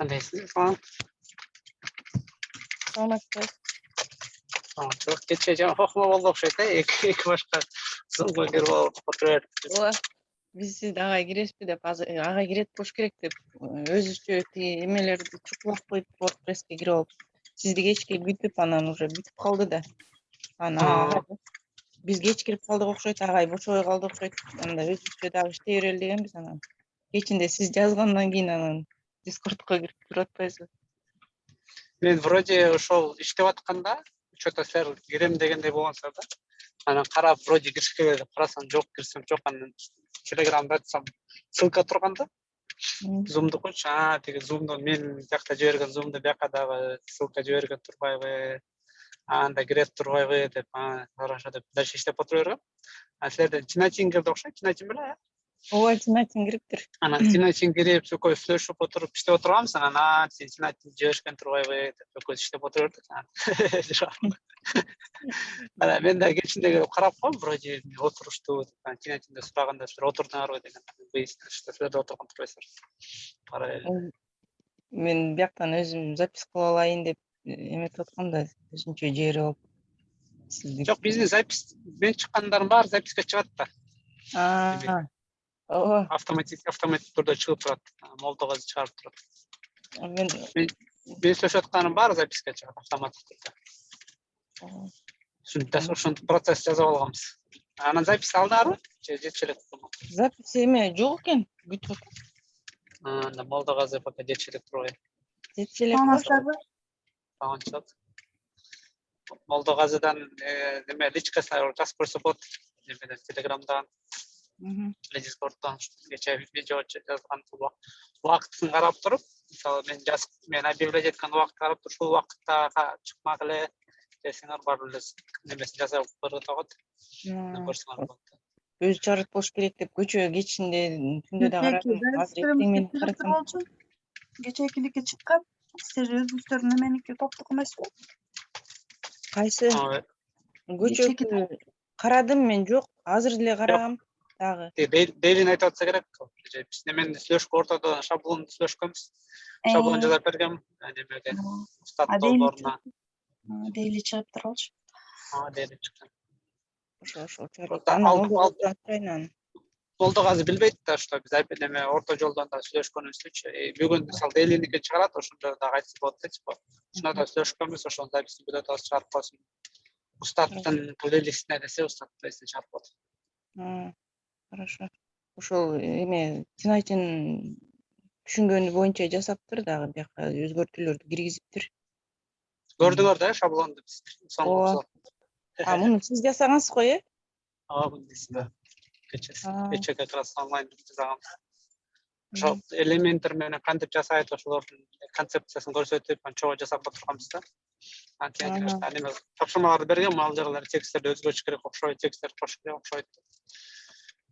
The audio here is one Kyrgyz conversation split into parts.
Qandaysınız falan? Саламатсыз. Çok geçe can hoşuma oldu okşaydı. İki başka so'mga kirib olib o'tirib. Ооба. Биз сизди ага киресизби деп азыр ага кирет болуш керек деп өзүчө тиги эмелерди чукулап коюп WordPress'ке кирип алып сизди кечке күтүп анан уже бүтүп калды да. Анан биз кеч кирип калдык окшойт, агай бошобой калды окшойт. Анда өзүбүзчө дагы иштей берели дегенбиз анан. Кечинде сиз жазгандан кийин анан Discord'ко кирип туруп атпайсызбы? Men вроде ошол иштеп атканда что-то сэр кирем дегендей болгонсо да. Анан карап вроде киришке берип карасам жок, кирсем жок. Анан Telegram'da айтсам ссылка турганда Zoom'ду койчу, тиги Zoom'ду мен жакта жиберген Zoom'ду бияка дагы ссылка жиберген турбайбы? Анда кире турбайбы деп, хорошо деп дальше иштеп отура бергем. Силерден Тинатин кирди окшойт, Тинатин беле? Ооба, Тинатин кириптир. Анан Тинатин кирип, экөөбүз сүйлөшүп отуруп иштеп отурганбыз. Анан сен Тинатин жиберишкен турбайбы деп экөөбүз иштеп отура бердик. Анан мен да кечинде келип карап коем, вроде отурушту деп. Тинатинде сураганда силер отурдуңарбы деген. Выяснилось, что силер да отурган турбайсыздар. Мен бияктан өзүм запись кылып алайын деп эметип аткам да, өзүнчө жиберип алып. Жок, биздин запись мен чыккандардын баары записке чыгат да. Ооба. Автоматик түрдө чыгып турат. Молдого чыгарып турат. Мен сөйлөшүп атканын баары записке чыгат автоматик түрдө. Ушинтип процесс жазып алганбыз. Анан запись алдыңарбы? Же жетчү элек? Запись эме жок экен, бүтүп атат. Анда Молдого пока жетчү элек турбайбы? Жетчү элек. Таанчат. Молдогазыдан неме личка жазып койсо болот. Немеден Телеграмдан, Discordдан кече видео жазган убактын карап туруп, мисалы мен объявлять эткөн убакытты карап туруп, ушул убакытта чыкмагыла десеңер барып эле немесин жазып көргөтө коет. Көрсөңөр болот. Өзү чыгарып болуш керек деп көчө кечинде түндө да карадым. Азыр эптең мен карасам. Кечээкиликке чыккан. Сиз өзүңүздөрдүн неменики топту кылмайсызбы? Кайсы? Көчө карадым мен, жок. Азыр эле карагам дагы. Дейлин айтып атса керек. Биз немени сүйлөшкө ортодо шаблон сүйлөшкөнбүз. Шаблон жазып бергем. Немеге стат долбооруна. Дейли чыгып туралчу. Дейли чыккан. Ошо чыгат. Молдого азыр билбейт да, что биз неме орто жолдон да сүйлөшкөнүбүздүчү. Бүгүн мисалы Дейлиники чыгарат, ошондо дагы айтса болот да, типа. Ошондо да сүйлөшкөнбүз, ошону да биз бүтөт чыгарып койсун. Устаттын плейлистине десе, Устат плейлистин чыгарып коет. Хорошо. Ошол эме Тинатин түшүнгөнү боюнча жасаптыр дагы, бияка өзгөртүүлөрдү киргизиптир. Көрдүңөр да шаблонду биз соңку. Муну сиз жасагансыз го, э? Муну биз кече как раз онлайн жасаганбыз. Ошол элементтер менен кантип жасайт, ошолордун концепциясын көрсөтүп, чогуу жасап отурганбыз да. Анан тапшырмаларды берген, ал жерлер тексттерди өзгөртүш керек окшойт, тексттерди кошуш керек окшойт.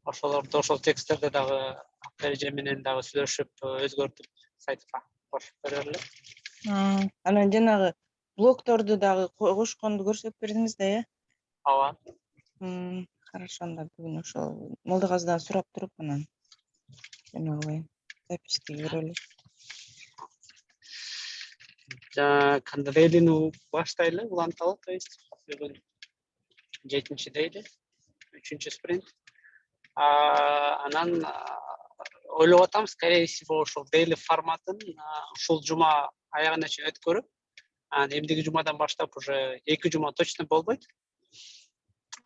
Ошолорду ошол тексттерди дагы эреже менен дагы сүйлөшүп, өзгөртүп сайтка кошуп берели. Анан жанагы блокторду дагы кошконду көрсөтүп бердиңиз да, э? Ооба. Хорошо, анда бүгүн ошол Молдогазыдан сурап туруп анан эме кылайын. Записти көрөлү. Кандай дейлини баштайлы, уланталы, то есть бүгүн 7-чи дейли, 3-чү спринт. Анан ойлоп атам, скорее всего, ошол дейли форматын ушул жума аягына чейин өткөрүп, анан эмдиги жумадан баштап уже 2 жума точно болбойт.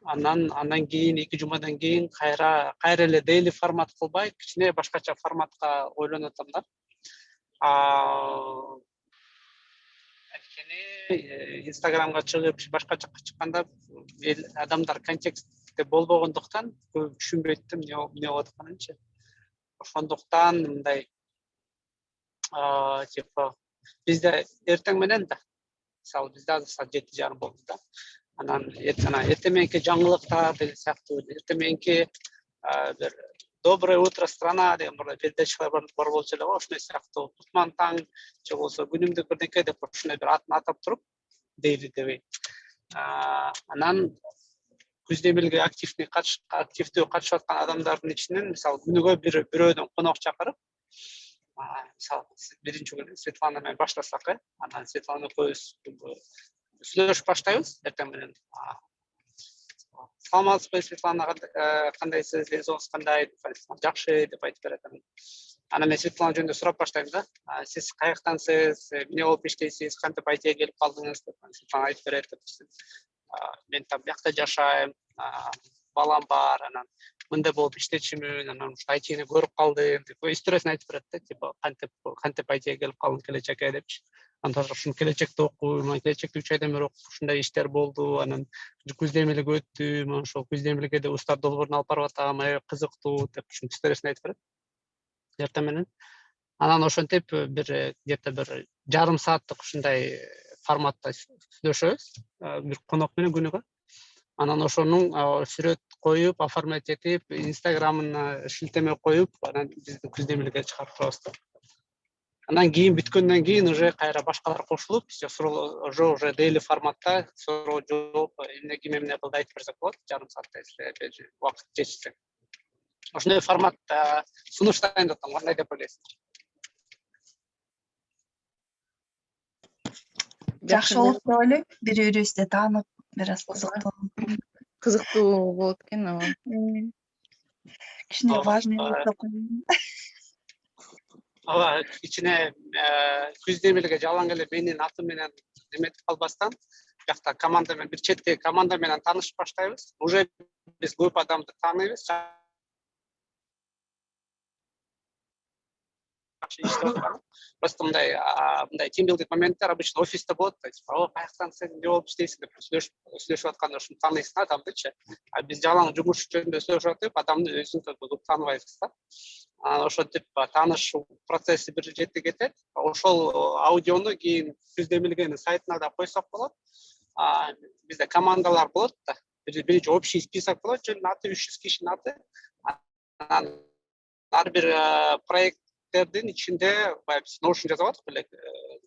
Андан кийин 2 жумадан кийин кайра эле дейли формат кылбай, кичине башкача форматка ойлонуп атам да. Инстаграмга чыгып, башка жакка чыкканда адамдар контекстте болбогондуктан көп түшүнбөйт эмне болуп атканынчы. Ошондуктан мындай типа бизде эртең менен да, мисалы бизде азыр саат 7:30 болду да. Анан эртеменки жаңылыктар деген сыяктуу, эртеменки бир доброе утро страна деген бир передачалар бар болчу эле го, ошондой сыяктуу кутман таң же болбосо күнүмдүк бирдеке деп ошондой бир атын атап туруп дейли дебей. Анан күз эмелге активдүү катышып аткан адамдардын ичинен мисалы күнүгө бирөөдөн конок чакырып, Мисалы биринчи күнү Светлана менен баштасак, анан Светлана экөөбүз сүйлөшүп баштайбыз эртең менен. Саламатсызбы, Светлана, кандайсыз, ден соолугуңуз кандай? Жакшы деп айтып берет. Анан мен Светлана жөнүндө сурап баштайм да. Сиз каяктансыз, эмне болуп иштейсиз, кантип Айтыга келип калдыңыз деп Светлана айтып берет. Мен там биякта жашайм, балам бар, анан мындай болуп иштечүмүн, анан Айтыны көрүп калдым деп историесин айтып берет да, типа кантип Айтыга келип калдым келечекке депчи. Анан ушун келечекте окуйм, келечекте 3 айдан бери окуп ушундай иштер болду, анан күз демилиги өттү, мен ошол күз демилигиде устар долбоорун алып барып атам, кызыктуу деп ушун историесин айтып берет. Эртең менен. Анан ошентип бир где-то бир жарым сааттык ушундай форматта сүйлөшөбүз, бир конок менен күнүгө. Анан ошонун сүрөт коюп, оформлять этип, Инстаграмына шилтеме коюп, анан биздин күз демилигиге чыгарып турабыз да. Анан кийин бүткөндөн кийин уже кайра башкалар кошулуп, уже daily форматта суроо жооп, ким эмне кылды айтып берсек болот, жарым саатта если убакыт жетишсе. Ошондой форматта сунуш дайындап атам, кандай деп ойлойсуз? Жакшы болот деп ойлойм. Бири-бирибизди таанып, бир аз кызыктуу болот экен, ооба. Кичине важный деп коеюн. Ооба, кичине күз демилиги жалаң эле менин атым менен эметип калбастан, биякта команда менен бир четтеги команда менен таанышып баштайбыз. Уже биз көп адамды тааныйбыз. Просто мындай тимбилдинг моменттер обычно офиста болот да, типа, каяктансың, эмне болуп иштейсиң деп сүйлөшүп атканда ушуну тааныйсың адамдычы. Биз жалаң жумуш жөнүндө сүйлөшүп атып, адамды өзүн көп тааныбайбыз да. Ошентип таанышуу процесси бир жети кетет. Ошол аудиону кийин күз демилигинин сайтына да койсок болот. Бизде командалар болот да. Биринчи общий список болот, жөнүнүн аты 300 кишинин аты. Ар бир проекттердин ичинде биз notion жазып атып элек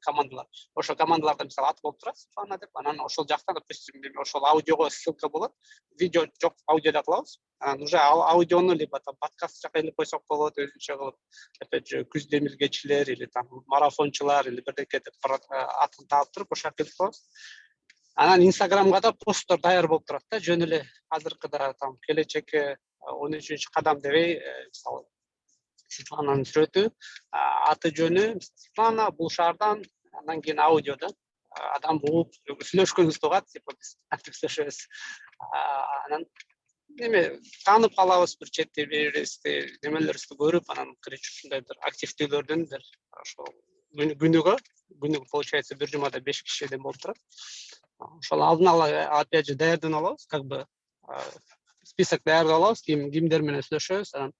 командалар. Ошол командаларда мисалы ат болуп турат, Светлана деп. Анан ошол жактан, допустим, ошол аудиого ссылка болот. Видео жок, аудиода кылабыз. Анан уже аудиону либо там подкаст жака илип койсок болот, өзүнчө кылып. Опять же, күз демилгечилер или там марафончулар или бирдеке деп атын таап туруп ошол жака илип коебуз. Анан Инстаграмга да посттор даяр болуп турат да, жөн эле азыркыда там келечекке 13 кадам дебей, мисалы Светлананын сүрөтү, аты жөнү Светлана, бул шаардан, андан кийин аудиода адам угуп сүйлөшкөнүбүздү угат, типа биз кантип сүйлөшөбүз. Анан неме таанып калабыз, бир четти бирибизди, немелерибизди көрүп, анан короче ушундай бир активдүүлөрдөн бир ошол күнүгө получается бир жумада 5 кишиден болуп турат. Ошол алдын ала опять же даярданып алабыз, как бы список даярдап алабыз, кимдер менен сүйлөшөбүз, анан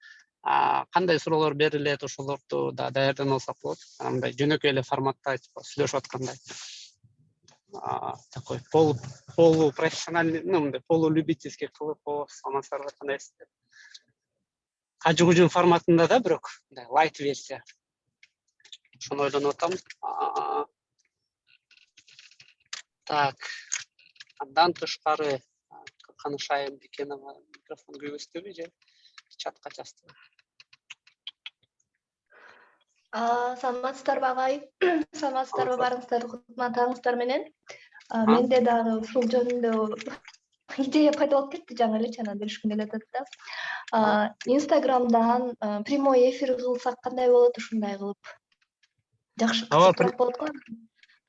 кандай суроолор берилет, ошолорду да даярданып алсак болот. Мындай жөнөкөй эле форматта типа сүйлөшүп аткандай. Такой полупрофессиональный, мындай полулюбительский кылып, саламатсыздарбы, кандайсыз деп. Кажы-күжүн форматында да, бирок мындай лайт версия. Ошону ойлонуп атам. Так. Андан тышкары Канышайым Бекенова микрофон күйгүздүбү же чатка жаздыбы? Саламатсыздарбы агай? Саламатсыздарбы барыңыздар, кутмандагыңыздар менен. Менде дагы ушул жөнүндө идея пайда болуп кетти жаңы элечи, анан билишким келип атат да. Инстаграмдан прямой эфир кылсак кандай болот, ушундай кылып? Жакшы, кызыктуураак болот го.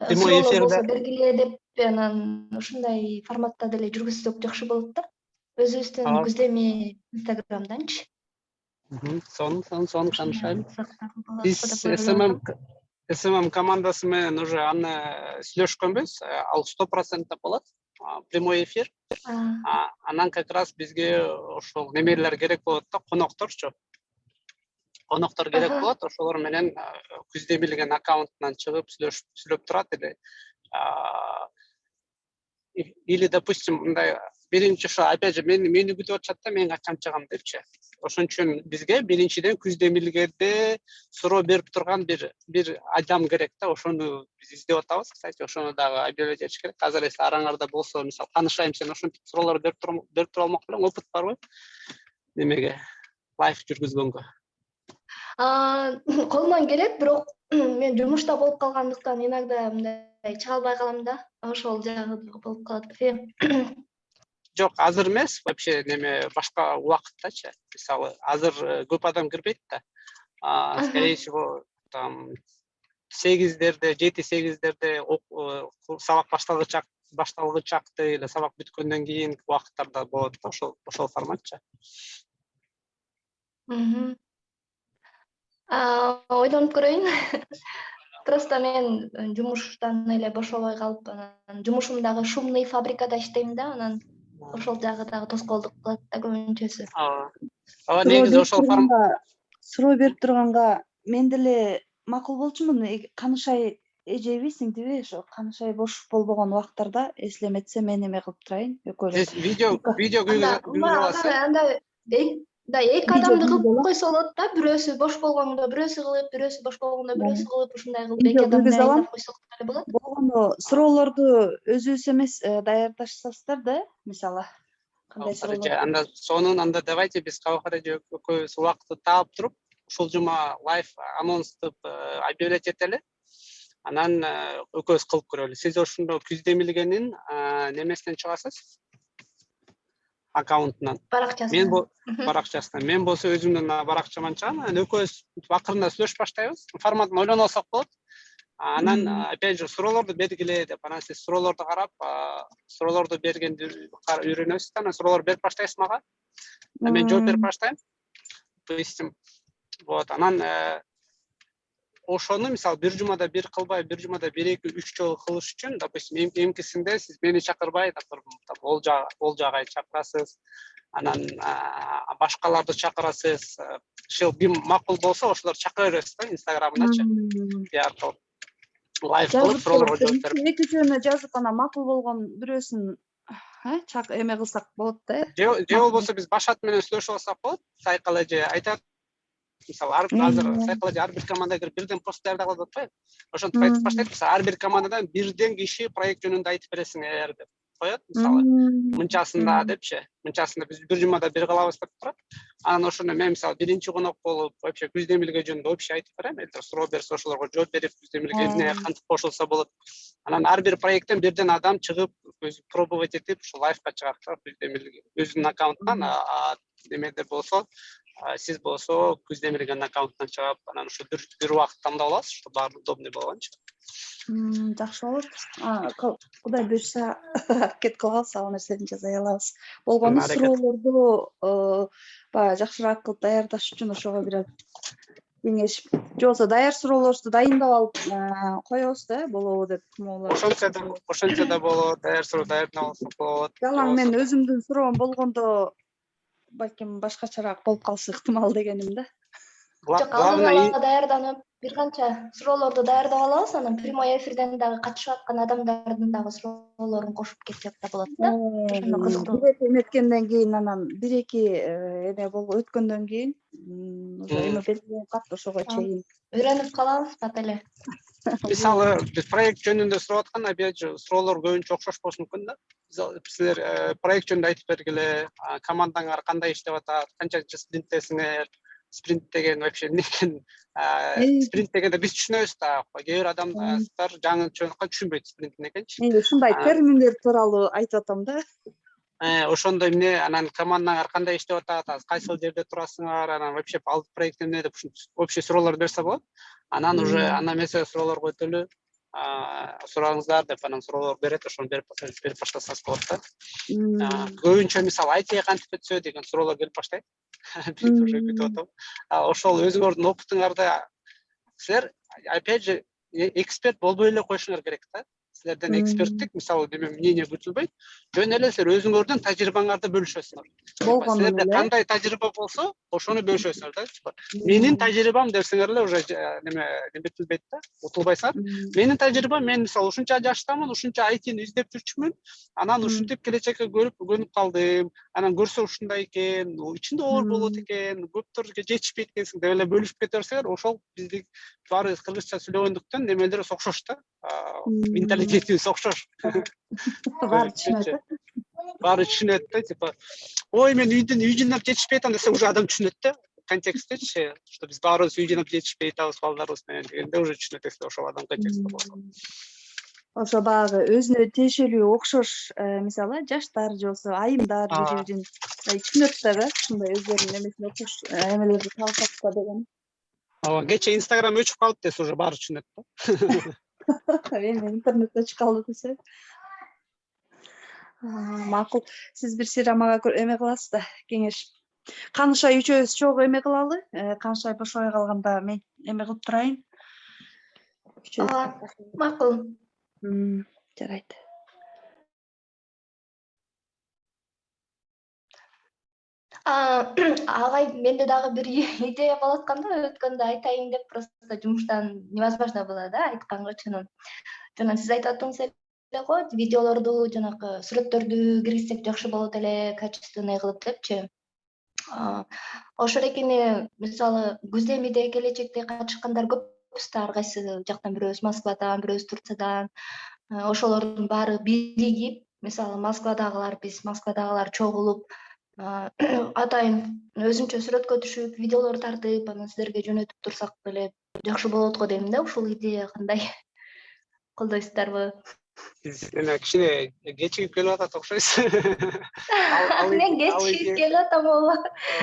Прямой эфирде болсо бергиле деп, анан ушундай форматта деле жүргүзсөк жакшы болот да. Өзүбүздүн күздеми Инстаграмданчы. Сон Канышайым. Биз СММ командасы менен уже аны сүйлөшкөнбүз, ал 100% болот. Прямой эфир. Анан как раз бизге ошол немелер керек болот да, конокторчу. Коноктор керек болот, ошолор менен күз демилигинин аккаунтунан чыгып сүйлөп турат эле. Или, допустим, мындай биринчи ошо опять же мени күтүп атышат да, мен качан чыгам депчи. Ошон үчүн бизге биринчиден күз демилгеде суроо берип турган бир адам керек да, ошону биз издеп атабыз. Кстати, ошону дагы объявлять этиш керек. Азыр эс араңарда болсо, мисалы, Канышайым сен ошентип суроолор берип тура алмак белең, опыт барбы? Немеге лайв жүргүзгөнгө. Колуман келет, бирок мен жумушта болуп калгандыктан иногда мындай чыга албай калам да. Ошол жагы болуп калат. Жок, азыр эмес, вообще неме башка убакыттачы. Мисалы, азыр көп адам кирбейт да. Скорее всего, там 8-дерде, 7-8-дерде сабак башталгычакты эле сабак бүткөндөн кийинки убакыттарда болот да, ошол форматчы. Ойлонуп көрөйүн. Просто мен жумуштан эле бошобой калып, анан жумушум шумный фабрикада иштейм да, анан ошол жагы дагы тоскоолдук кылат да көбүнчөсү. Ооба, негизи ошол суроо берип турганга мен деле макул болчумун. Канышай эжебийсиңдиби? Ошо Канышай бош болбогон убактарда эслеметсе мен эме кылып турайын экөөбүз. Сиз видео күйгүзүп аласыз. Анда эки адамды кылып койсо болот да, бирөөсү бош болгондо бирөөсү кылып, бирөөсү бош болгондо бирөөсү кылып, ушундай кылып эки адамды айдап койсок деле болот. Болгону суроолорду өзүбүз эмес даярдашсыздар да, мисалы. Кандай суроолор? Анда сонун, анда давайте биз Кабахараде экөөбүз убакытты таап туруп, ушул жума лайв анонступ объявлять этели. Анан экөөбүз кылып көрөлү. Сиз ошондо күз демилгенин немесинен чыгасыз? Аккаунтунан. Баракчасынан. Мен болсо өзүмдүн баракчаман чыгам. Анан экөөбүз акырында сүйлөшүп баштайбыз. Форматын ойлонуп алсак болот. Анан опять же суроолорду бергиле деп, анан сиз суроолорду карап, суроолорду бергенди үйрөнөсүз, анан суроолор берип баштайсыз мага. Мен жооп берип баштайм. Допустим, вот, анан ошону мисалы бир жумада бир кылбай, бир жумада 1-2-3 жолу кылыш үчүн, допустим, эмкисинде сиз мени чакырбай, ол жагай чакырасыз, анан башкаларды чакырасыз. Ошол макул болсо, ошолор чакыра бересиз да Инстаграмыначы. Аркылуу лайв кылып суроолорго жооп берип. Эки-үчөөнө жазып, анан макул болгон бирөөсүн эме кылсак болот да. Же болбосо биз башат менен сүйлөшүп алсак болот. Сайкал эже айтат. Мисалы, азыр сайкал эже ар бир командага бирден пост даярдап алып атпайбы? Ошентип айтып баштайт, мисалы, ар бир командадан бирден киши проект жөнүндө айтып бересиңер деп коет, мисалы. Мынчасында депчи. Мынчасында биз бир жумада бир кылабыз деп турат. Анан ошондо мен мисалы биринчи конок болуп, вообще күз демилге жөнүндө общий айтып берем. Элдер суроо берсе ошолорго жооп берип, күз демилге эмне кантип кошулса болот. Анан ар бир проекттен бирден адам чыгып, өзү пробовать этип, ошо лайвга чыгат да, күз демилге. Өзүнүн аккаунтунан, немеде болсо, сиз болсо күз демилгенин аккаунтунан чыгып, анан ошо бир убакыт тандап аласыз, ошо баары удобный болгончу. Жакшы болот. Кудай буйрса, аракет кылабыз, ал нерсени жасай алабыз. Болгону суроолорду баягы жакшыраак кылып даярдаш үчүн ошого бир кеңеш, же болбосо даяр суроолорду дайындап алып коебуз да, болобу деп кумулар. Ошентсе да болот, даяр суроо даярдап алсак болот. Жалаң мен өзүмдүн суроом болгондо балким башкачараак болуп калышы ыктымал дегеним да. Жок, алдын ала даярданып, бир канча суроолорду даярдап алабыз, анан прямой эфирден дагы катышып аткан адамдардын дагы суроолорун кошуп кетсек да болот да. Ошондо кызыктуу. Эметкенден кийин анан 1-2 эме өткөндөн кийин уже эме белгиленип калат, ошого чейин Үйрөнүп калабыз бат эле. Мисалы, биз проект жөнүндө сурап атканда, опять же, суроолор көбүнчө окшош болушу мүмкүн да. Силер проект жөнүндө айтып бергиле, командаңар кандай иштеп атат, канчанчы спринттесиңер, спринт деген вообще эмне экен? Спринт дегенде биз түшүнөбүз да, кээ бир адамдар жаңы түшүнбөйт спринт эмне экенчи. Мен ушундай терминдер тууралуу айтып атам да. Ошондо эмне, анан командаңар кандай иштеп атат, кайсыл жерде турасыңар, анан вообще ал проект эмне деп общий суроолор берсе болот. Анан уже анда эмесе суроолор көтөлү, сураңыздар деп анан суроолор берет, ошону берип баштасаңыз болот да. Көбүнчө мисалы IT кантип өтсө деген суроолор келип баштайт. Биз уже күтүп атабыз. Ошол өзүңөрдүн опытыңарда силер опять же эксперт болбой эле коюшуңар керек да. Силерден эксперттик, мисалы, мнение күтүлбөйт. Жөн эле силер өзүңөрдүн тажрыйбаңарды бөлүшөсүңөр. Силерде кандай тажрыйба болсо, ошону бөлүшөсүңөр да. Менин тажрыйбам десеңер эле уже неме бүтүлбөйт да, утулбайсыңар. Менин тажрыйбам, мен мисалы ушунча жаштамын, ушунча айтыны издеп жүрчүмүн. Анан ушинтип келечекке көнүп калдым. Анан көрсө ушундай экен, ичинде оор болот экен, көптөргө жетишпейт экенсиң деп эле бөлүшүп кете берсеңер, ошол биздик баарыбыз кыргызча сүйлөгөндүктөн немелерибиз окшош да. Менталитетибиз окшош. Баары түшүнөт. Баары түшүнөт да, типа, ой, мен үй жыйнап жетишпей атам десе, уже адам түшүнөт да. контекстечи, что биз баарыбыз үй жинап жетишпей атабыз балдарыбыз менен дегенде уже түшүнөт ошол адам контекстте болсо. Ошо баягы өзүнө тиешелүү окшош мисалы жаштар же болбосо айымдар бири бирин түшүнөт да ушундай өздөрүнүн эмесине окшош эмелерди табышат да деген. Ооба, кечээ Instagram өчүп калды десе уже баары түшүнөт да. Эми интернет өчүп калды десе. Макул. Сиз бир сир мага эме кыласыз да, кеңеш. Канышай үчөөбүз чогуу эме кылалы. Канышай бошобой калганда мен эме кылып турайын. Макул. Жарайт. Агай менде дагы бир идея болуп атканда, өткөндө айтайын деп просто жумуштан невозможно было да айтканга чынын. Жана сиз айтып аттыңыз эле го, видеолорду жанагы сүрөттөрдү киргизсек жакшы болот эле, качественный кылып депчи. Ошол экени мисалы Күздемиде келечекте катышкандар көппүз да, ар кайсы жактан бирөөбүз Москвадан, бирөөбүз Турциядан. Ошолордун баары биригип, мисалы Москвадагылар, биз Москвадагылар чогулуп, атайын өзүнчө сүрөткө түшүп, видеолор тартып, анан сиздерге жөнөтүп турсак деле жакшы болот го дейм да. Ушул идея кандай? Колдойсуздарбы? Биз эме кичине кечигип келип атат окшойсуз. Мен кечигип келип атам ооба.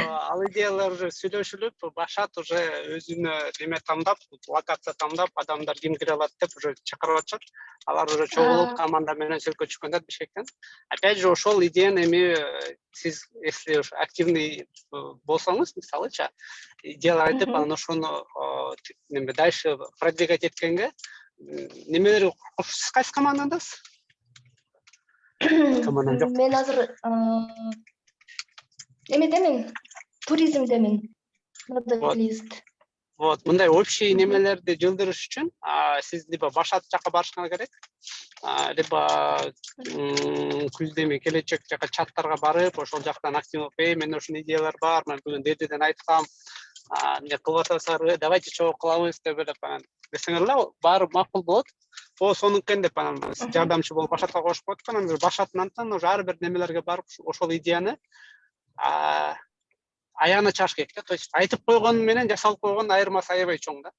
Ал идеялар уже сүйлөшүлүп, башат уже өзүнө эме тандап, локация тандап, адамдар ким кире алат деп уже чакырып атышат. Алар уже чогулуп команда менен сөлкө түшкөндөр Бишкектен. Опять же ошол идеяны эми сиз если уж активный болсоңуз, мисалыча, идеялар айтып, анан ошону неме дальше продвигать эткенге немелерге сиз кайсы командадасыз? Мен азыр эмедемин, туризмдемин. Моделист. Вот, мындай общий немелерди жылдырыш үчүн сиз либо Башат жака барышыңыз керек, либо Күздеми келечек жака чаттарга барып, ошол жактан активдүү менде ушундай идеялар бар, мен бүгүн дедиден айткам, эмне кылып атасыздарбы, давайте чогуу кылабыз деп элеп анан десеңер эле баары макул болот. Сонун экен деп анан жардамчы болуп Башатка кошуп коет экен, анан Башаттан уже ар бир немелерге барып ошол идеяны аяна чыгыш керек да. То есть айтып койгон менен жасалып койгон айырмасы аябай чоң да.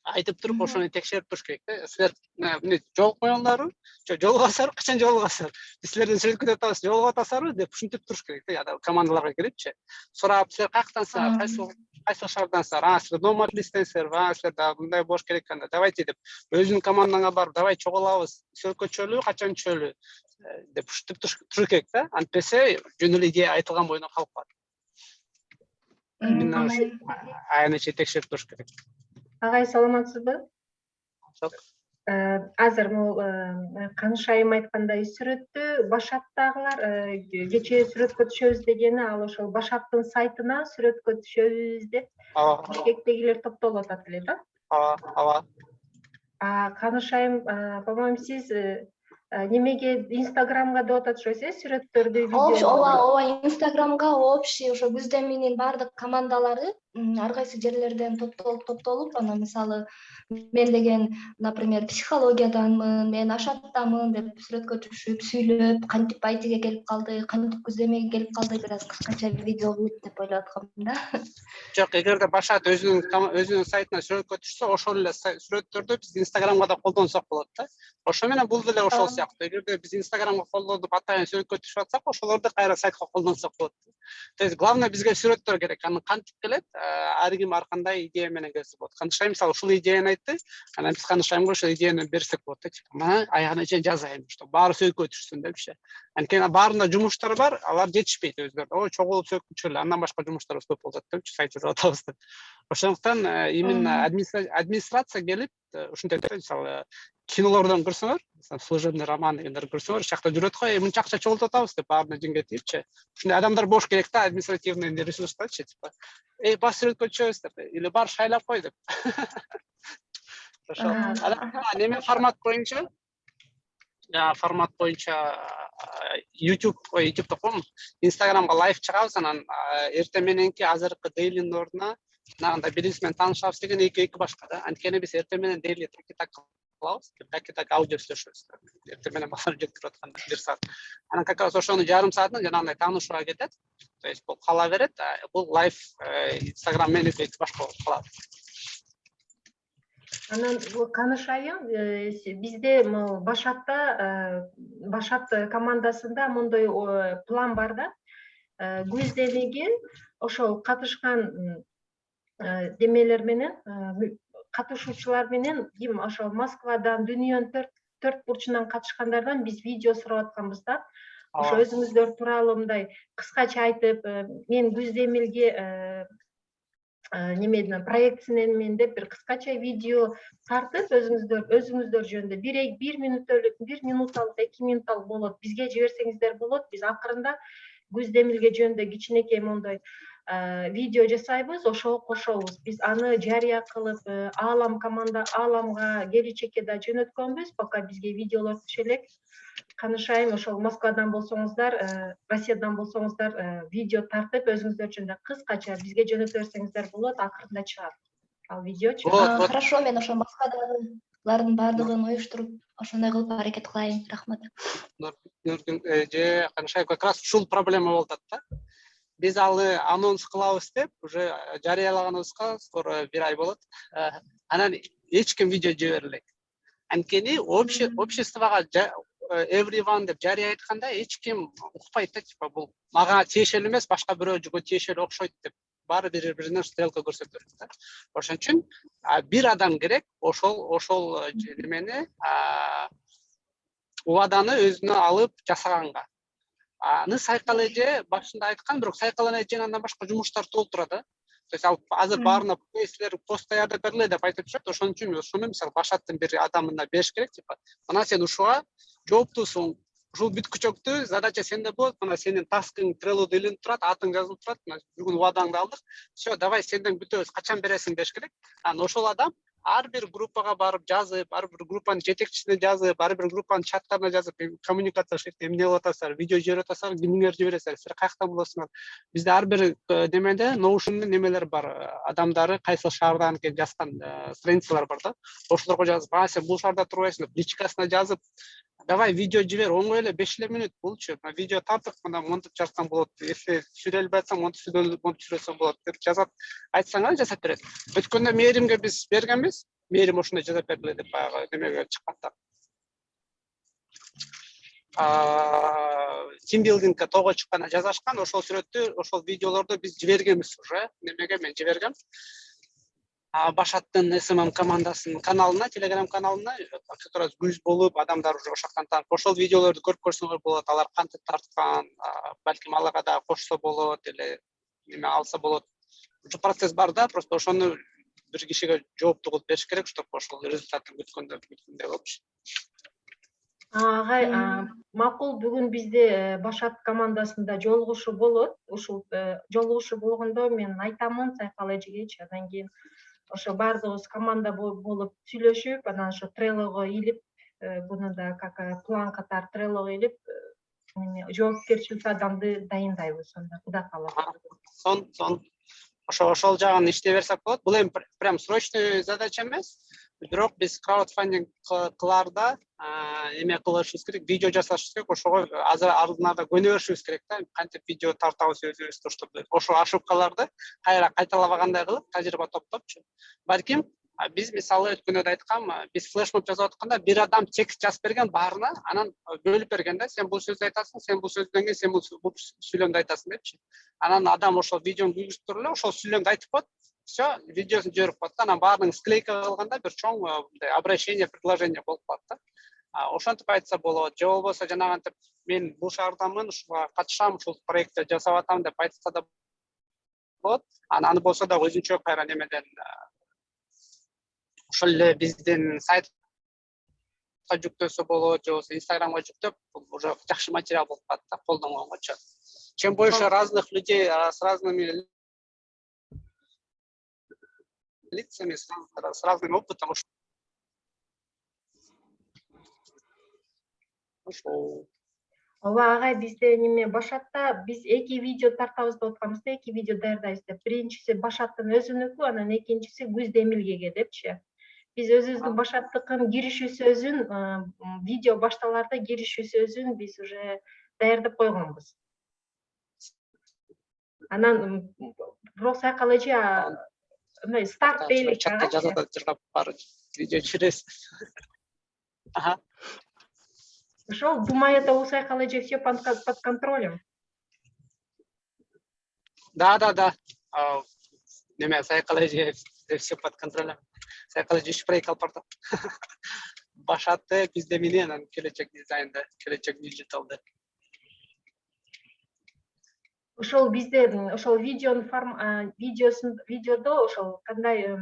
Айтып туруп ошону текшерип туруш керек да. Силер эмне жолукпойсуңарбы? Жолугасыздарбы? Качан жолугасыздар? Биз силерден сүрөткө атабыз, жолугуп атасыздарбы деп ушинтип туруш керек да. Командаларга кирипчи. Сурап, силер каяктансыздар? Кайсы шаардансыздар? Силер номадлистенсиздерби? Силер да мындай болуш керек экен да. Давайте деп өзүнүн командаңа барып, давай чогулабыз. Сүрөткө түшөлү, качан түшөлү деп ушинтип туруш керек да. Антпесе жөн эле идея айтылган боюна калып калат. Мен аяна текшерип туруш керек. Агай, саламатсызбы? Жок. Азыр бул Канышайым айткандай сүрөттү Башаттагылар кечээ сүрөткө түшөбүз дегени, ал ошол Башаттын сайтына сүрөткө түшөбүз деп Бишкектегилер топтолуп атат эле да? Ооба. Канышайым, по-моему, сиз немеге Инстаграмга деп атышпайсыз, сүрөттөрдү, видеолорду? Ооба, Инстаграмга общий ошо Күздеминин баардык командалары ар кайсы жерлерден топтолуп, анан мисалы мен деген, например, психологияданмын, мен Ашаттамын деп сүрөткө түшүп, сүйлөп, кантип Айтиге келип калды, кантип Күздемиге келип калды, бир аз кыскача видео кылып деп ойлоп аткам да. Жок, эгерде Башат өзүнүн сайтына сүрөткө түшсө, ошол эле сүрөттөрдү биз Инстаграмга да колдонсок болот да. Ошо менен бул деле ошол сыяктуу. Эгерде биз Инстаграмга колдонуп атайын сүрөткө түшүп атсак, ошолорду кайра сайтка колдонсок болот. То есть главное бизге сүрөттөр керек. Аны кантип келет, ар ким ар кандай идея менен келсе болот. Канышай мисалы ушул идеяны айтты, анан биз Канышайымга ошол идеяны берсек болот да. Мына аягына чейин жазайын, что баары сөйкө түшсүн депчи. Анткени баарында жумуштар бар, алар жетишпейт өздөрү. Чогулуп сөйкө түшөлү, андан башка жумуштарыбыз көп болот депчи, сайт жасап атабыз деп. Ошондуктан именно администрация келип ушинтип айтат, мисалы кинолордон көрсөңөр, служебный роман дегендерди көрсөңөр, жакта жүрөт го, мынча акча чогултуп атабыз деп баарына жиңгетипчи. Ушундай адамдар болуш керек да, административный ресурстарчы, типа, бас сүрөткө түшөбүз деп, или бар шайлап кой деп. Ошол. Неме формат боюнча YouTube током, Instagramга лайв чыгабыз, анан эртең мененки азыркы дейлинин ордуна нагында бирибиз менен таанышабыз деген эки башка да. Анткени биз эртең менен дейли так кылабыз, бакетак аудио сүйлөшөбүз. Эртең менен басар жетип атканда 1 саат. Анан как раз ошонун жарым саатын жанагындай таанышууга кетет. То есть бул кала берет, бул лайв Instagram менен башка болуп калат. Анан Каныш айым, бизде Башат командасында мындай план бар да. Күздемеге ошол катышкан демелер менен, катышуучулар менен ким ошол Москвадан, дүйнөнүн төрт бурчунан катышкандардан биз видео сурап атканбыз да. Ошо өзүңүздөр тууралуу мындай кыскача айтып, мен Күздемелге немеден проектсиненмен деп бир кыскача видео тартып өзүңүздөр жөнүндө 1 минутталык, 2 минутталык болот. Бизге жиберсеңиздер болот. Биз акырында Күздемелге жөнүндө кичинекей мондой видео жасайбыз, ошого кошобуз. Биз аны жарыя кылып, ааламга келечекке да жөнөткөнбүз, пока бизге видеолор түшө элек. Каныш айым, ошол Москвадан болсоңуздар, Россиядан болсоңуздар, видео тартып өзүңүздөр жөнүндө кыскача бизге жөнөтө берсеңиздер болот, акырында чыгат. Ал видеочу. Хорошо, мен ошо Москвадагылардын баардыгын уюштуруп, ошондой кылып аракет кылайын. Рахмат. Каныш айым, как раз ушул проблема болуп атат да. Биз алы анонс кылабыз деп, уже жарыялаганыбызга скоро 1 ай болот. Анан эч ким видео жибере элек. Анткени обществого everyone деп жарыя айтканда эч ким укпайт да, типа бул мага тиешелүү эмес, башка бирөөгө тиешелүү окшойт деп баары бири-бирине стрелка көрсөтөт да. Ошон үчүн бир адам керек ошол немени убаданы өзүнө алып жасаганга. Аны Сайкал эже башында айткан, бирок Сайкал эженин андан башка жумуштар толтура да. То есть ал азыр баарына пост даярдап бергиле деп айтып жүрөт. Ошон үчүн ошону мисалы Башаттын бир адамына бериш керек, типа мына сен ушуга жооптусуң, ушул бүткүчөктү задача сенде болот, мына сенин таскың Trello'да илинип турат, атың жазылып турат, бүгүн убадаңды алдык. Всё, давай сенден күтөбүз, качан бересиң деш керек. Анан ошол адам ар бир группага барып жазып, ар бир группанын жетекчисине жазып, ар бир группанын чаттарына жазып, коммуникация эмне кылып атасыздар, видео жиберип атасыздар, кимиңер жибересиздер, силер каяктан болосуңар. Бизде ар бир немеде Notion'дун немелери бар, адамдары кайсы шаардан келип жазган страницалар бар да. Ошолорго жазып, сен бул шаарда турбайсың деп личкасына жазып, давай видео жибер, оңой эле 5 минут болчу. Видео тартып, мына монтап жазсаң болот. Если сүйлөй албайсаң, монтап сүйлөсөң болот деп жазат. Айтсаңар жасап берет. Өткөндө Мээримге биз бергенбиз. Мээрим ошондой жасап бергиле деп баягы немеге чыкканда. Тимбилдингке тоого чыкканда жазашкан, ошол сүрөттү, ошол видеолорду биз жибергенбиз уже. Немеге мен жибергем. Башаттын СММ командасынын каналына, Telegram каналына, как раз күз болуп, адамдар уже ошоктон таанып, ошол видеолорду көрүп көрсөңөр болот, алар кантип тарткан, балким аларга да кошсо болот, эле неме алса болот. Уже процесс бар да, просто ошону бир кишиге жооптуу кылып бериш керек, чтобы ошол результатын күткөндөй болчу. Агай, макул, бүгүн бизде Башат командасында жолугушуу болот. Ушул жолугушуу болгондо мен айтамын Сайкал эжегечи, андан кийин ошо баардыгыбыз команда болуп сүйлөшүп, анан ошо Trello'го илип, буну да как план катары Trello'го илип, жоопкерчиликтүү адамды дайындайбыз. Анда Кудай кааласа. Сон. Ошол жагын иштей берсек болот. Бул эми прям срочный задача эмес. Бирок биз краудфандинг кылаарда эме кылышыбыз керек, видео жасашыбыз керек. Ошого азыр ардынарда көнө беришибиз керек да. Кантип видео тартабыз өзүбүз, чтобы ошол ошибкаларды кайра кайталабагандай кылып, тажрыйба топтопчу. Балким биз мисалы өткөндө да айткам, биз флешмоб жазып атканда бир адам текст жазып берген баарына, анан бөлүп берген да, сен бул сөздү айтасың, сен бул сөздөн кийин сен бул сүйлөмдү айтасың депчи. Анан адам ошол видеону күйгүзүп туруп эле ошол сүйлөмдү айтып коет. Всё, видеосун жиберип коет да, анан баардыгын склейка кылганда бир чоң обращение, предложение болуп калат да. Ошентип айтса болот, же болбосо жанагынтип мен бул шаардамын, ушуга катышам, ушул проектти жасап атам деп айтса да болот. Аны болсо да өзүнчө кайра немеден ошол эле биздин сайтка жүктөсө болот, же болбосо Instagramга жүктөп, уже жакшы материал болуп калат да, колдонгонгочу. Чем больше разных людей с разными лицами, с разным опытом. Ооба агай, бизде неме Башатта биз 2 видео тартабыз деп атканбыз да, 2 видео даярдайбыз деп. Биринчиси Башаттын өзүнүкү, анан экинчиси Күздемелге депчи. Биз өзүбүздүн башаттыкын киришүү сөзүн видео башталарда киришүү сөзүн биз уже даярдап койгонбуз. Анан бирок сайкал эже мындай старт дейлик чатта жазып атат жыргап бар видео чирес. Ага. Ошол думает, у сайкал эже все под контролем. Да. Неме сайкал эже все под контролем. Сайкал эже үч проект алып барды. Башатты бизде менен анан келечек дизайнда, келечек диджиталда. Ошол бизде ошол видеодо ошол кандай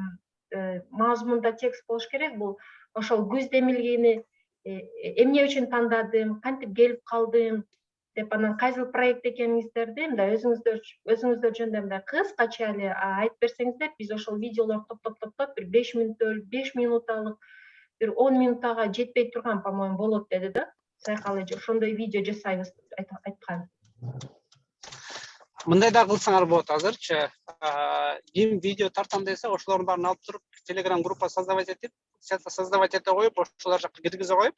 мазмунда текст болуш керек, бул ошол көз демилгени эмне үчүн тандадым, кантип келип калдым деп анан кайсыл проект экениңиздерди мындай өзүңүздөр жөнүндө мындай кыскача эле айтып берсеңиздер, биз ошол видеолорду топтоп бир 5 минуталык, бир 10 минутага жетпей турган, по-моему, болот деди да сайкал эже. Ошондой видео жасайбыз деп айткан. Мындай да кылсаңар болот азырчы. Ким видео тартам десе, ошолордун баарын алып туруп, Telegram группа создавать ете коюп, ошолор жакка киргизе коюп,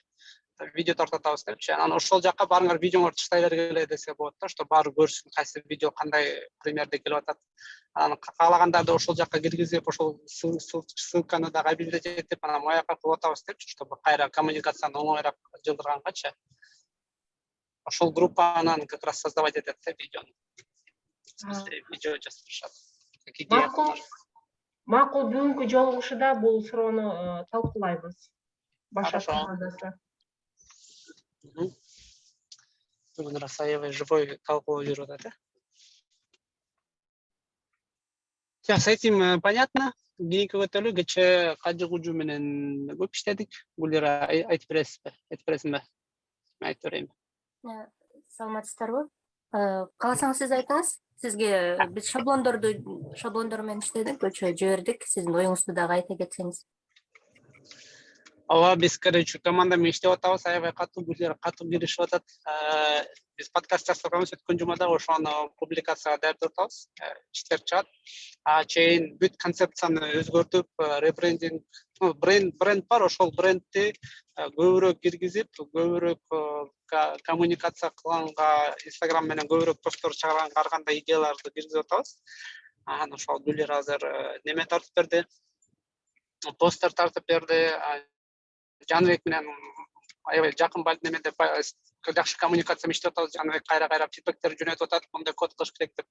видео тартатабыз депчи. Анан ошол жакка барыңар видеоңорду таштай бергиле десе болот да, что баары көрсүн кайсы видео кандай примерде келип атат. Анан каалагандарды ошол жакка киргизип, ошол ссылканы дагы объявлять этип, анан маяка кылып атабыз депчи, чтобы кайра коммуникацияны оңоюраак жылдырганганча. Ошол группанан как раз создавать этет да видеону. Видео жасашат. Макул, бүгүнкү жолугушууда бул суроону талкуулайбыз. Башат командасы. Бүгүн раз аябай живой талкуу жүрүп атат. С этим понятно. Кийинки көтөлүү кечээ Кажы Кужу менен көп иштедик. Гүлира айтып бересиңби? Мен айтып берейин. Саламатсыздарбы? Кааласаңыз сиз айтыңыз. Сизге биз шаблондор менен иштедик, көчө жибердик. Сиздин оюңузду дагы айта кетсеңиз. Ооба, биз короче команда менен иштеп атабыз, аябай катуу, Гүлира катуу киришип атат. Биз подкаст жасаганбыз өткөн жумада, ошону публикацияга даярдап атабыз. Иштер чыгат. Чейин бүт концепцияны өзгөртүп, ребрендинг, бренд бар, ошол брендти көбүрөөк киргизип, көбүрөөк коммуникация кылганга, Instagram менен көбүрөөк посттор чыгарганга ар кандай идеяларды киргизип атабыз. Анан ошол Гүлира азыр неме тартып берди. Постер тартып берди. Жаныбек менен аябай жакын немеде жакшы коммуникация иштеп атабыз. Жаныбек кайра фидбектер жөнөтүп атат, мындай код кылыш керек деп.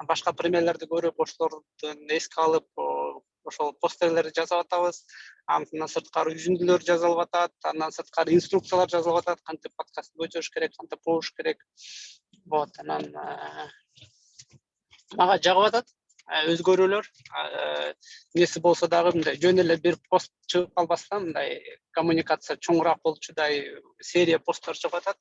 Башка примерлерди көрүп, ошолордун эске алып, ошол постерлерди жасап атабыз. Андан сырткары үзүндүлөр жазылып атат, андан сырткары инструкциялар жазылып атат, кантип подкаст көтөрүш керек, кантип болуш керек. Вот, анан мага жагып атат. Өзгөрүүлөр несі болса дагы мындай жөн эле бир пост чыгып калбастан мындай коммуникация чоңураак болчудай серия посттор чыгып атат,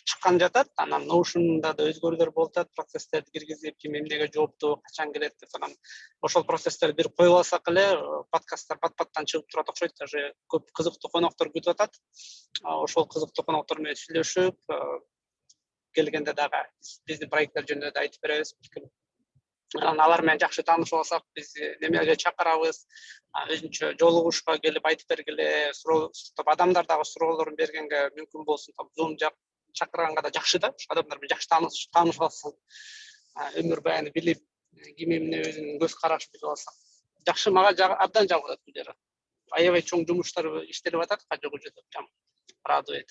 чыккан жатат. Анан Notion'да да өзгөрүүлөр болуп атат, процесстерди киргизип, ким эмнеге жооптуу, качан келет деп анан ошол процесстерди бир коюп алсак эле подкасттар пат-паттан чыгып турат окшойт. Даже көп кызыктуу коноктор күтүп атат. Ошол кызыктуу коноктор менен сүйлөшүп, келгенде дагы биздин проекттер жөнүндө да айтып беребиз. Анан алар менен жакшы таанышып алсак, биз немеге чакырабыз, өзүнчө жолугушууга келип айтып бергиле, суроо адамдар дагы суроолорун бергенге мүмкүн болсун, Zoom чакырганга да жакшы да, адамдар менен жакшы таанышып алсак, өмүр баяны билип, ким эмне өзүнүн көз карашын билип алсак. Жакшы, мага абдан жагып атат Гүлира. Аябай чоң жумуштар иштелип атат, Кажы Кужуда. Радует.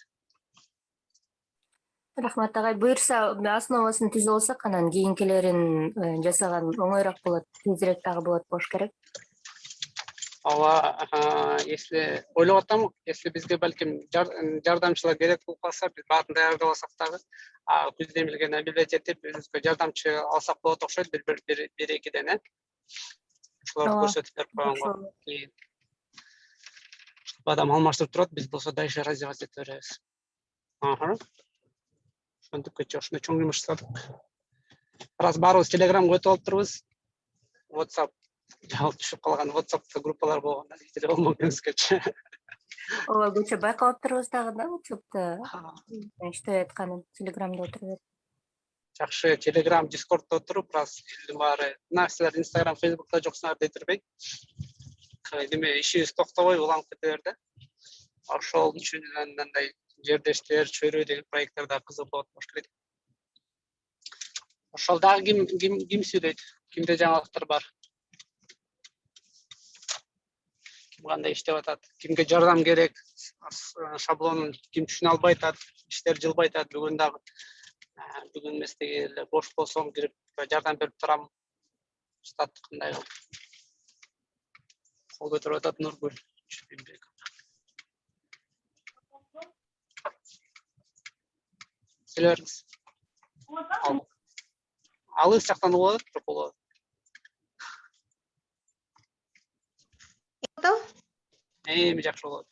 Рахмат агай, буюрса основасын түзүп алсак, анан кийинкилерин жасаган оңоюраак болот, тезирээк дагы болуш керек. Ооба, если ойлоп атам, если бизге балким жардамчылар керек болуп калса, биз баарын даярдап алсак дагы, көз демилгени объявлять этип, өзүбүзгө жардамчы алсак болот окшойт, бир экиден, ошолорду көрсөтүп берип койгонго. Кийин адам алмаштырып турат, биз болсо дальше развивать ете беребиз. Ошентип кечээ ушундай чоң жумуш жасадык. Раз баарыбыз Telegramга өтүп алып турбуз. WhatsApp жалып түшүп калган WhatsApp группалар болгондо иштеле болмокенбизгечи. Ооба, көчө байкап турбуз дагы да, WhatsApp'та иштеп атканын, Telegram'да отуруп. Жакшы, Telegram, Discord'да отуруп, раз элдин баары, силер Instagram, Facebook'та жоксуңар дей турбай. неме ишибиз токтобой уланып кете берди. Ошол үчүн андай жердештер, чөйрө деген проекттер да кызык болот болуш керек. Ошол дагы ким сүйлөйт? Кимде жаңылыктар бар? Ким кандай иштеп атат? Кимге жардам керек? Шаблонун ким түшүнө албай атат? Иштер жылбай атат. Бүгүн дагы бүгүн эместеги эле бош болсом кирип жардам берип турам. Штат кандай кылып? Кол көтөрүп атат Нургүл. Сөйлөрүңүз. Алыс жактан болот, жок болот. Эми жакшы болот.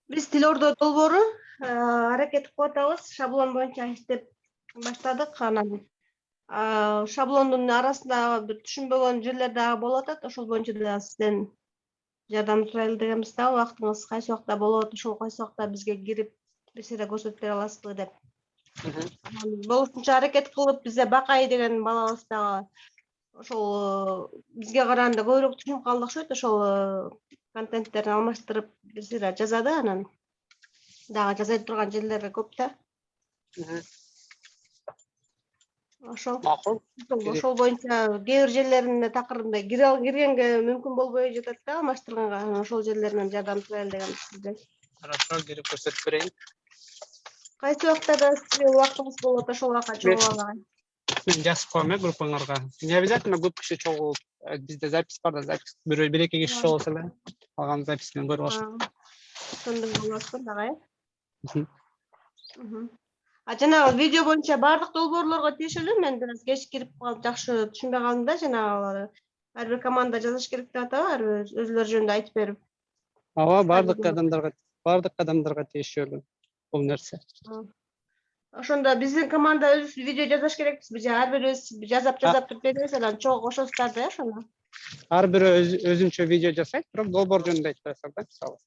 Биз Тил Ордо долбоору аракет кылып атабыз. Шаблон боюнча иштеп баштадык. Анан шаблондун арасында бир түшүнбөгөн жерлер дагы болуп атат. Ошол боюнча да сизден жардам сурайлы дегенбиз да. Убактыңыз кайсы убакта болот, ошол кайсы убакта бизге кирип бир нерсе көрсөтүп бере аласызбы деп. Болушунча аракет кылып бизде Бакай деген балабыз дагы ошол бизге караганда көбүрөөк түшүнүп калды окшойт. Ошол контенттерин алмаштырып бир нерсе жазады. Анан дагы жаза турган жерлери көп да. Ошол. Макул. Ошол боюнча кээ бир жерлерине такырында киргенге мүмкүн болбой жатат да, алмаштырганга. Ошол жерлеринен жардам сурайлы дегенбиз сизден. Хорошо, кирип көрсөтүп берейин. Кайсы убактарда сизге убактыңыз болот, ошол убакка чогуу алган. Мен жазып коем группаңарга. Не обязательно көп киши чогулуп, бизде запись бар да, запись бир эки киши болсо эле алган запись менен көрүп алышат. Ошондой болосу дагы. Жанагы видео боюнча баардык долбоорлорго тиешелүү. Мен бир аз кеч кирип калып жакшы түшүнбөй калдым да. Жанагы ар бир команда жазыш керек деп атабы, өзүлөрү жөнүндө айтып берип. Ооба, баардык адамдарга тиешелүү бул нерсе. Ошондо биздин команда өзүбүз видео жазыш керекпизби же ар бирибиз жазап туруп беребиз, анан чогуу кошосуздар да ошондо. Ар бири өзүнчө видео жасайт, бирок долбоор жөнүндө айтып берсек да, мисалы.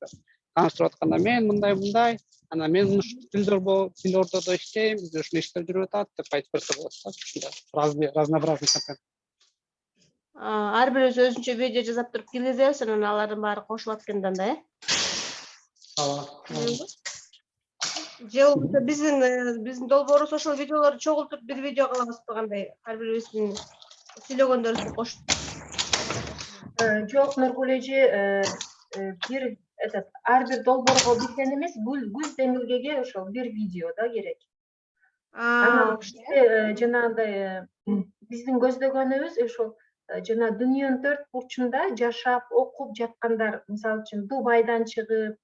Таныстырып атканда мен мындай, анан мен Тил Ордодо иштейм, бизде ушундай иштер жүрүп атат деп айтып берсе болот да. Ушундай разнообразный контент. Ар бирибиз өзүнчө видео жазап туруп киргизебиз, анан алардын баары кошулуп аткандан да, Ооба. Же болбосо биздин долбоорубуз ошол видеолорду чогултуп бир видео кылабызбы кандай? Ар бирибиздин сүйлөгөндөрүбүздү кошуп. Жок, Нургүл эже, бир ар бир долбоорго бирден эмес, Гүл Демилгеге ошол бир видео да керек. Анан жанагындай биздин көздөгөнүбүз ошол жана дүйнөнүн төрт бурчунда жашап, окуп жаткандар, мисалы үчүн Дубайдан чыгып,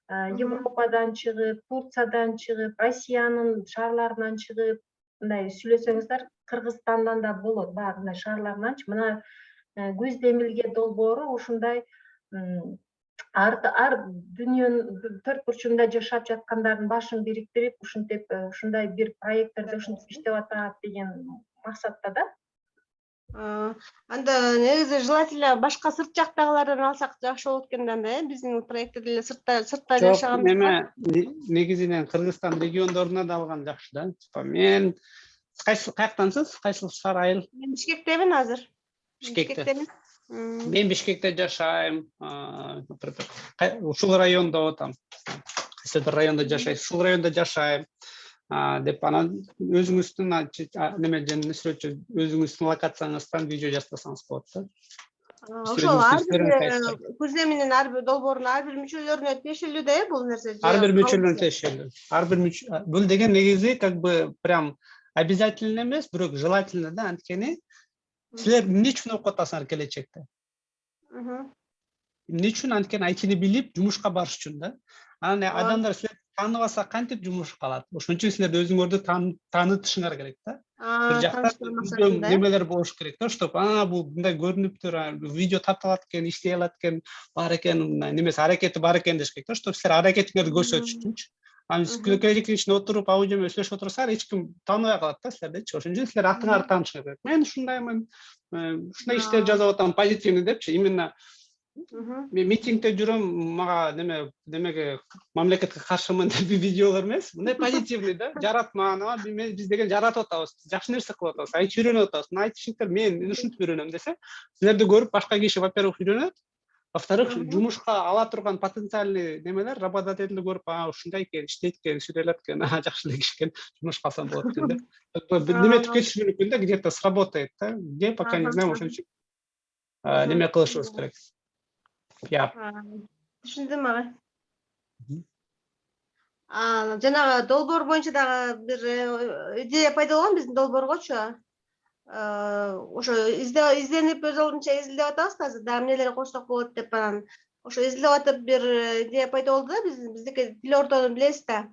Европадан чыгып, Турциядан чыгып, Россиянын шаарларынан чыгып, мындай сүйлөсөңүздөр, Кыргызстандан да болот, баары мындай шаарларданчы. Мына Көз Демилге долбоору ушундай ар дүйнөнүн төрт бурчунда жашап жаткандардын башын бириктирип, ушинтип ушундай бир проекттерде ушинтип иштеп атат деген максатта да. Анда негизи желательно башка сырт жактагылардан алсак жакшы болот экен да, биздин проектте деле сыртта жашаган. Эме негизинен Кыргызстан региондорунан да алган жакшы да. Мен каяктансыз? Кайсы шаар айыл? Мен Бишкектемин азыр. Бишкекте. Мен Бишкекте жашайм. Ушул райондо там. Кайсы бир райондо жашайм. Ушул райондо жашайм. Деп анан өзүңүздүн неме жөнүндө сүрөтчү өзүңүздүн локацияңыздан видео жазсаңыз болот да. Ошол ар бир Көзө менен ар бир долбоордун ар бир мүчөлөрүнө тиешелүү да бул нерсе. Ар бир мүчөлөрүнө тиешелүү. Ар бир бул деген негизи как бы прям обязательно эмес, бирок желательно да, анткени силер эмне үчүн окуп атасыңар келечекте? Эмне үчүн? Анткени айтыны билип жумушка барыш үчүн да. Анан адамдар силер тааныбаса кантип жумушка алат? Ошон үчүн силер өзүңөрдү таанытышыңар керек да. Бир жакта немелер болуш керек да, чтоб бул мындай көрүнүптүр, видео тапталат экен, иштей алат экен, бар экен, немесе аракети бар экен деш керек да, чтоб силер аракетиңерди көрсөтүш үчүнчү. Анан келечектин ичинде отуруп, аудио менен сүйлөшүп отурсаңар, эч ким тааныбай калат да силердичи. Ошон үчүн силер атыңарды таанышыңар керек. Мен ушундаймын, ушундай иштер жазып атам, позитивный депчи, именно Мен митингде жүрөм, мага немеге мамлекетке каршымын деп видеолор эмес, мындай позитивный да, жаратма, биз деген жаратып атабыз, жакшы нерсе кылып атабыз, айтып үйрөнүп атабыз. Мына айтышыңдар, мен ушинтип үйрөнөм десе, силерди көрүп башка киши, во-первых, үйрөнөт, во-вторых, жумушка ала турган потенциальный немелер, работодателди көрүп, ушундай экен, иштейт экен, сүйлөт экен, жакшы эле киши экен, жумушка алсам болот экен да. Неметип кетиши мүмкүн да, где-то сработает да, где пока не знаем, ошон үчүн неме кылышыбыз керек. Пиар. Түшүндүм ага. Жанагы долбоор боюнча дагы бир идея пайда болгон биздин долбооргочу. Ошо изденип өз алдынча изилдеп атабыз азыр, дагы эмнелер кошсок болот деп анан ошо изилдеп атып бир идея пайда болду да, биздики тил ортодон билебиз да.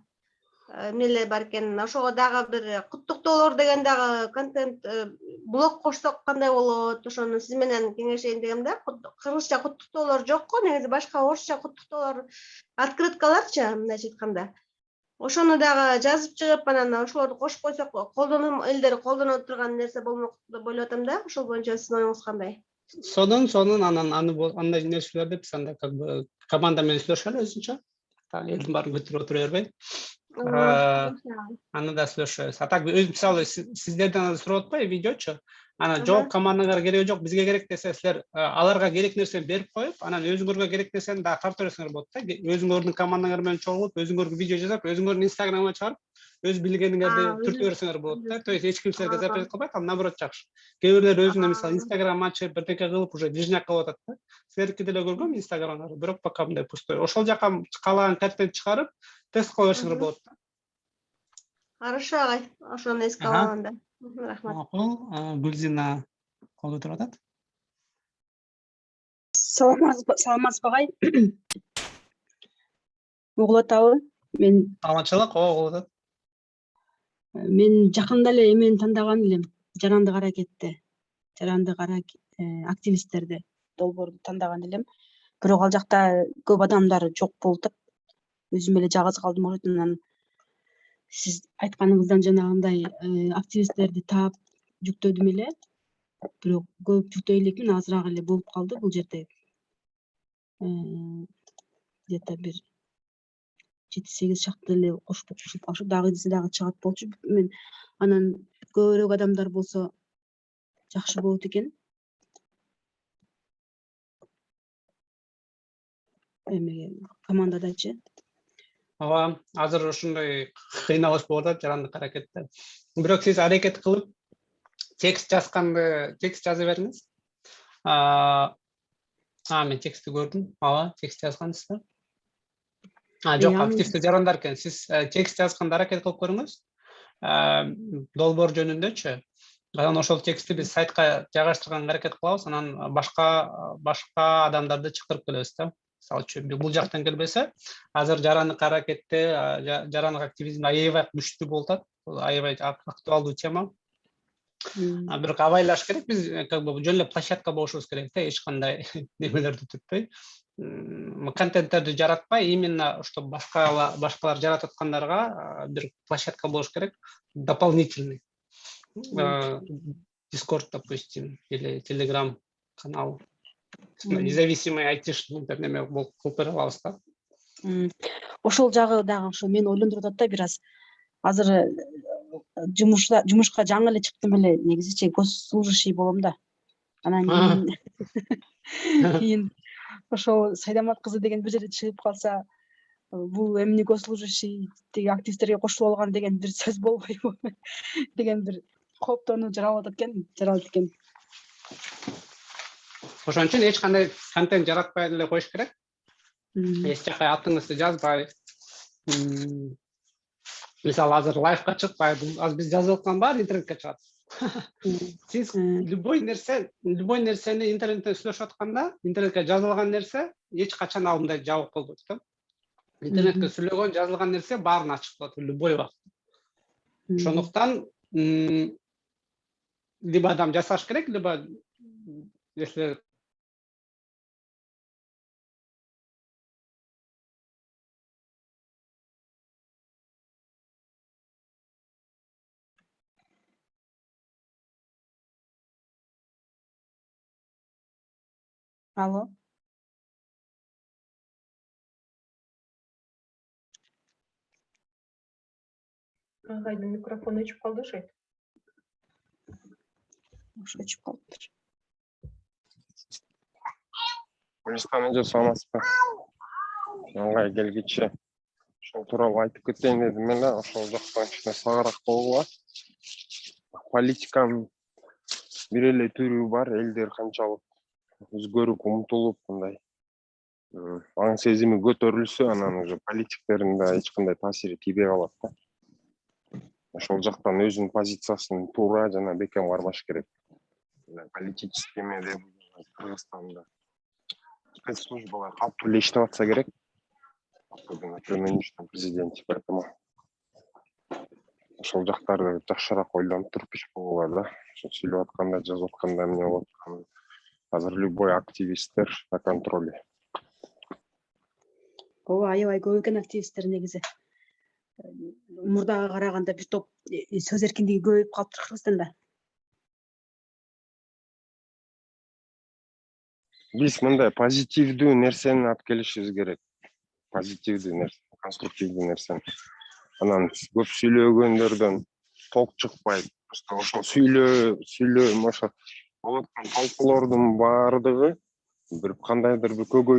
Эмнелер бар экен, ошого дагы бир куттуктоолор деген дагы контент блог кошсок кандай болот, ошону сиз менен кеңешейин дегем да. Кыргызча куттуктоолор жок го, негизи башка орусча куттуктоолор, открыткаларчы мындайча айтканда. Ошону дагы жазып чыгып, анан ошолорду кошуп койсок, элдер колдоно турган нерсе болмок деп ойлоп атам да. Ошол боюнча сиздин оюңуз кандай? Сонун анан андай нерселерди биз андай как бы команда менен сүйлөшөлү өзүнчө. Так элдин баарын көтөрүп отура бербей. Аны да сүйлөшөбүз. А так мисалы сиздерден сурап атпайбы видеочу? Ана жок, командаңарга кереги жок, бизге керек десе, силер аларга керек нерсени берип коюп, анан өзүңөргө керек нерсени дагы тартып берсеңер болот да. Өзүңөрдүн командаңар менен чогулуп, өзүңөргө видео жасап, өзүңөрдүн инстаграмга чыгарып, өз билгениңерди түртүп берсеңер болот да. То есть эч ким силерге запрет кылбайт, ал наоборот жакшы. Кээ бирлер өзүнө мисалы инстаграм ачып, бирдеке кылып уже движняк кылып атат да. Силердики деле көргөм инстаграмдарды, бирок пока мындай пустой. Ошол жака каалаган контент чыгарып, тест кыла берсеңер болот да. Хорошо агай, ошону эске алам анда. Рахмат. Макул, Гүлзина кол көтөрүп атат. Саламатсызбы агай? Угулуп атабы? Мен Саламатчылык, угулуп атат. мен жакында эле эмени тандаган элем. Жарандык аракетте, жарандык активисттерди, долбоорду тандаган элем. Бирок ал жакта көп адамдар жок болуп атат. Өзүм эле жалгыз калдым окшойт. Анан сиз айтканыңыздан жанагындай активисттерди таап жүктөдүм эле. Бирок көп жүктөй элекмин, азыраак эле болуп калды бул жерде. Где-то бир 7-8 шакта эле кошуп калышып, дагы десе дагы чыгат болчу. Мен анан көбүрөөк адамдар болсо жакшы болот экен. Эмеге командадачы. Ооба, азыр ушундай кыйналыш болуп атат жарандык аракетте. Бирок сиз аракет кылып текст жаза бериңиз. Мен текстти көрдүм. Ооба, текст жазгансыздар. Жок, активдүү жарандар экен. Сиз текст жазганда аракет кылып көрүңүз. Долбоор жөнүндөчү. Анан ошол текстти биз сайтка жайгаштырганга аракет кылабыз, анан башка адамдарды чакырып келебиз да. Мисалы үчүн бул жактан келбесе, азыр жарандык аракетте, жарандык активизм аябай күчтүү болуп атат. Аябай актуалдуу тема. Бирок абайлаш керек, биз как бы жөн эле площадка болушубуз керек да, эч кандай немелерди түтпөй. Контенттерди жаратпай, именно чтобы башкалар жаратып аткандарга бир площадка болуш керек, дополнительный. Discord, допустим, или Telegram канал. Независимый айтишник неме кылып бере алабыз да. Ошол жагы дагы ошо мени ойлондуруп атат да бир аз. Азыр жумушка жаңы эле чыктым эле, негизичи госслужащий болом да. Анан кийин ошол Сайдамат кызы деген бир жерде чыгып калса, бул эмне госслужащий тиги активисттерге кошулуп алган деген бир сөз болбойбу деген бир кооптонуу жаралып атат экен. Ошон үчүн эч кандай контент жаратпай эле коюш керек. Эч жака атыңызды жазбай. Мисалы азыр лайфка чыкпайбы, азыр биз жазып аткан баары интернетке чыгат. Сиз любой нерсени интернетте сүйлөшүп атканда, интернетке жазылган нерсе эч качан ал мындай жабык болбойт да. Интернетке сүйлөгөн, жазылган нерсе баарын ачык болот, любой убакыт. Ошондуктан либо адам жасаш керек, либо если Алло. Агайдын микрофону өчүп калды окшойт. Ошо өчүп калыптыр. Полистан эже саламатсызбы? Аңгай келгиче ошол тууралуу айтып кетейин дедим эле. Ошол жактан кичине сагыраак болгула. Политиканын бир эле түрү бар. Элдер канчалык өзгөрүп умтулуп мындай аң сезими көтөрүлсө, анан уже политиктердин да эч кандай таасири тийбей калат да. Ошол жактан өзүнүн позициясын туура жана бекем кармаш керек. Политический эмеде Кыргызстанда спецслужбалар калптуу эле иштеп атса керек. Премьер-министр, президент, поэтому ошол жактарды жакшыраак ойлонуп туруп иш кылгыла да. Ошо сүйлөп атканда, жазып атканда эмне болуп атканын азыр любой активисттер на контроле. Ооба, аябай көп экен активисттер негизи. Мурдага караганда бир топ сөз эркиндиги көбөйүп калыптыр Кыргызстанда. Биз мындай позитивдүү нерсени алып келишибиз керек. Позитивдүү нерсе, конструктивдүү нерсени. Анан көп сүйлөгөндөрдөн толк чыкпайт. Просто ошол сүйлөө ошо болуп аткан талкуулоордун баардыгы бир кандайдыр бир көйгөй